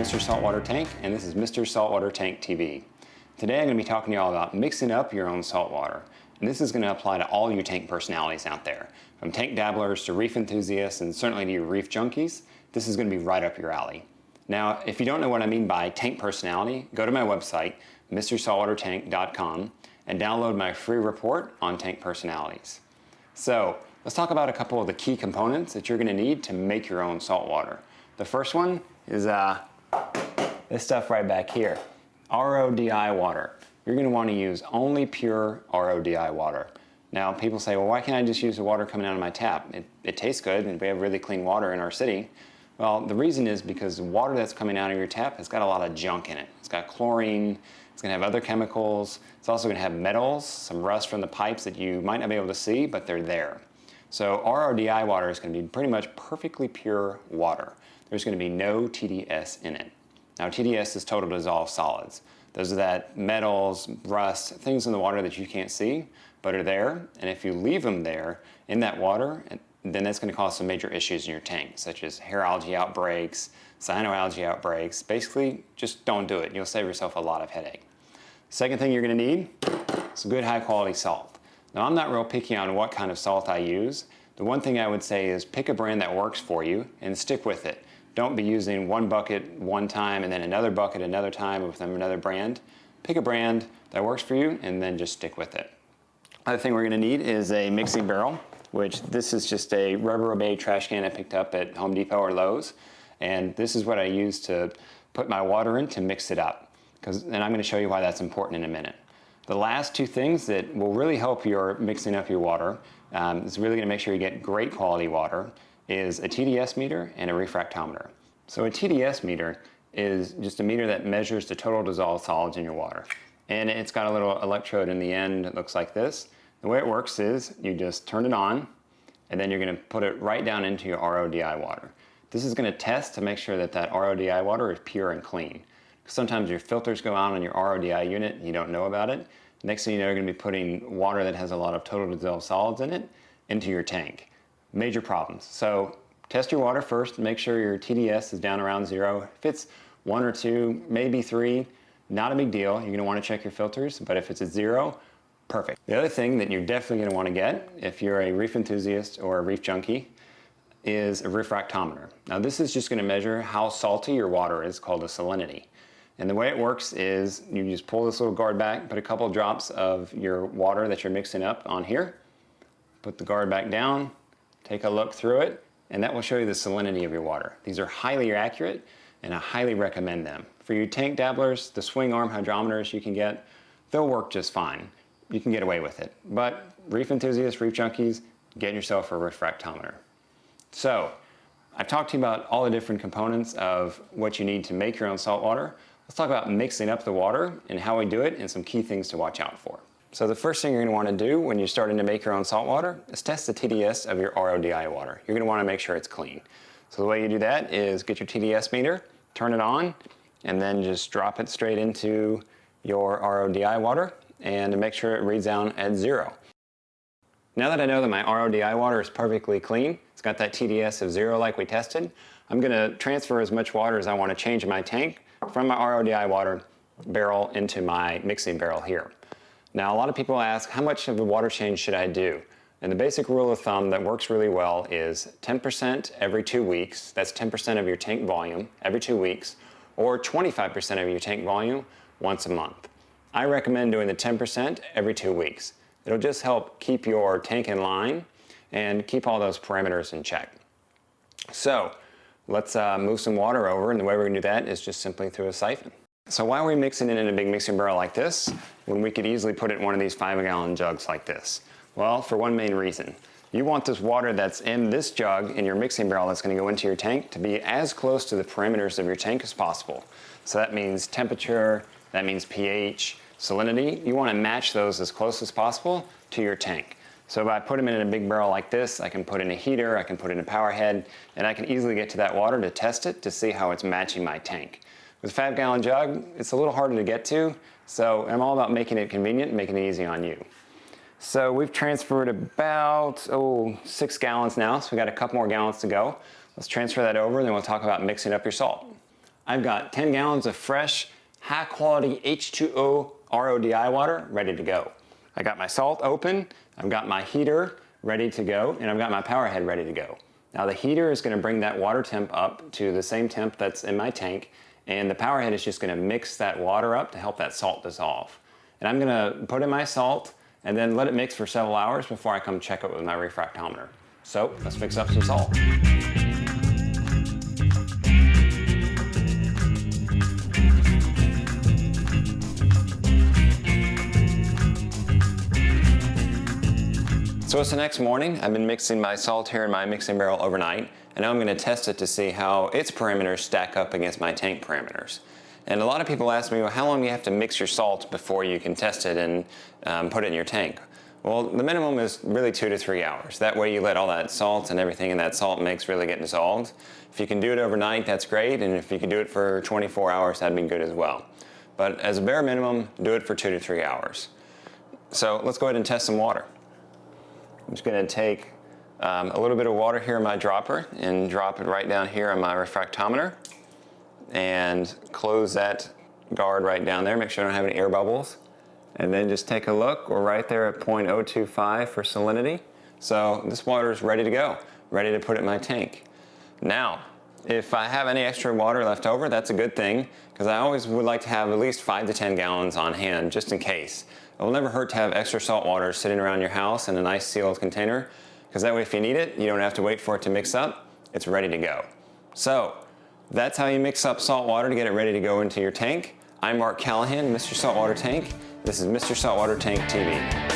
Mr. Saltwater Tank, and this is Mr. Saltwater Tank TV. Today I'm going to be talking to you all about mixing up your own saltwater. And this is going to apply to all your tank personalities out there. From tank dabblers to reef enthusiasts and certainly to your reef junkies, this is going to be right up your alley. Now, if you don't know what I mean by tank personality, go to my website, mrsaltwatertank.com, and download my free report on tank personalities. So, let's talk about a couple of the key components that you're going to need to make your own saltwater. The first one is this stuff right back here, RODI water. You're going to want to use only pure RODI water. Now, people say, well, why can't I just use the water coming out of my tap? It tastes good, and we have really clean water in our city. Well, the reason is because the water that's coming out of your tap has got a lot of junk in it. It's got chlorine, it's going to have other chemicals, it's also going to have metals, some rust from the pipes that you might not be able to see, but they're there. So RODI water is going to be pretty much perfectly pure water. There's going to be no TDS in it. Now, TDS is total dissolved solids. Those are that metals, rust, things in the water that you can't see, but are there. And if you leave them there in that water, then that's going to cause some major issues in your tank, such as hair algae outbreaks, cyanoalgae outbreaks. Basically, just don't do it. You'll save yourself a lot of headache. Second thing you're going to need is good high quality salt. Now, I'm not real picky on what kind of salt I use. The one thing I would say is pick a brand that works for you and stick with it. Don't be using one bucket one time and then another bucket another time with another brand. Pick a brand that works for you and then just stick with it. Other thing we're going to need is a mixing barrel, which this is just a Rubbermaid trash can I picked up at Home Depot or Lowe's. And this is what I use to put my water in to mix it up. And I'm going to show you why that's important in a minute. The last two things that will really help your mixing up your water, is really going to make sure you get great quality water, is a Tds meter and a refractometer. So a Tds meter is just a meter that measures the total dissolved solids in your water. And it's got a little electrode in the end that looks like this. The way it works is you just turn it on, and then you're going to put it right down into your RODI water. This is going to test to make sure that that RODI water is pure and clean. Sometimes your filters go out on your RODI unit and you don't know about it. Next thing you know, you're going to be putting water that has a lot of total dissolved solids in it into your tank. Major problems. So test your water first, make sure your TDS is down around 0. If it's 1 or 2, maybe 3, not a big deal. You're going to want to check your filters, but if it's at 0, perfect. The other thing that you're definitely going to want to get if you're a reef enthusiast or a reef junkie is a refractometer. Now, this is just going to measure how salty your water is, called a salinity. And the way it works is you just pull this little guard back, put a couple drops of your water that you're mixing up on here, put the guard back down, take a look through it, and that will show you the salinity of your water. These are highly accurate, and I highly recommend them. For you tank dabblers, the swing arm hydrometers you can get, they'll work just fine. You can get away with it. But reef enthusiasts, reef junkies, get yourself a refractometer. So, I've talked to you about all the different components of what you need to make your own saltwater. Let's talk about mixing up the water and how we do it and some key things to watch out for. So the first thing you're going to want to do when you're starting to make your own saltwater is test the TDS of your RODI water. You're going to want to make sure it's clean. So the way you do that is get your TDS meter, turn it on, and then just drop it straight into your RODI water and make sure it reads down at 0. Now that I know that my RODI water is perfectly clean, it's got that TDS of 0 like we tested, I'm going to transfer as much water as I want to change in my tank from my RODI water barrel into my mixing barrel here. Now, a lot of people ask, how much of a water change should I do? And the basic rule of thumb that works really well is 10% every 2 weeks. That's 10% of your tank volume every 2 weeks, or 25% of your tank volume once a month. I recommend doing the 10% every 2 weeks. It'll just help keep your tank in line and keep all those parameters in check. So let's move some water over, and the way we're going to do that is just simply through a siphon. So why are we mixing it in a big mixing barrel like this when we could easily put it in one of these 5-gallon jugs like this? Well, for one main reason. You want this water that's in this jug in your mixing barrel that's going to go into your tank to be as close to the parameters of your tank as possible. So that means temperature, that means pH, salinity. You want to match those as close as possible to your tank. So if I put them in a big barrel like this, I can put in a heater, I can put in a power head, and I can easily get to that water to test it to see how it's matching my tank. With a 5-gallon jug, it's a little harder to get to, so I'm all about making it convenient and making it easy on you. So we've transferred about 6 gallons now, so we got a couple more gallons to go. Let's transfer that over, and then we'll talk about mixing up your salt. I've got 10 gallons of fresh, high quality H2O RODI water ready to go. I got my salt open, I've got my heater ready to go, and I've got my power head ready to go. Now the heater is going to bring that water temp up to the same temp that's in my tank, and the power head is just going to mix that water up to help that salt dissolve. And I'm going to put in my salt and then let it mix for several hours before I come check it with my refractometer. So let's mix up some salt. So it's the next morning. I've been mixing my salt here in my mixing barrel overnight, and now I'm going to test it to see how its parameters stack up against my tank parameters. And a lot of people ask me, well, how long do you have to mix your salt before you can test it and put it in your tank? Well, the minimum is really 2 to 3 hours. That way you let all that salt and everything in that salt mix really get dissolved. If you can do it overnight, that's great, and if you can do it for 24 hours, that'd be good as well. But as a bare minimum, do it for 2 to 3 hours. So let's go ahead and test some water. I'm just going to take a little bit of water here in my dropper and drop it right down here on my refractometer and close that guard right down there. Make sure I don't have any air bubbles. And then just take a look. We're right there at 0.025 for salinity. So this water is ready to go, ready to put it in my tank. Now, if I have any extra water left over, that's a good thing, because I always would like to have at least 5 to 10 gallons on hand, just in case. It will never hurt to have extra salt water sitting around your house in a nice sealed container, because that way if you need it, you don't have to wait for it to mix up. It's ready to go. So that's how you mix up salt water to get it ready to go into your tank. I'm Mark Callahan, Mr. Saltwater Tank. This is Mr. Saltwater Tank TV.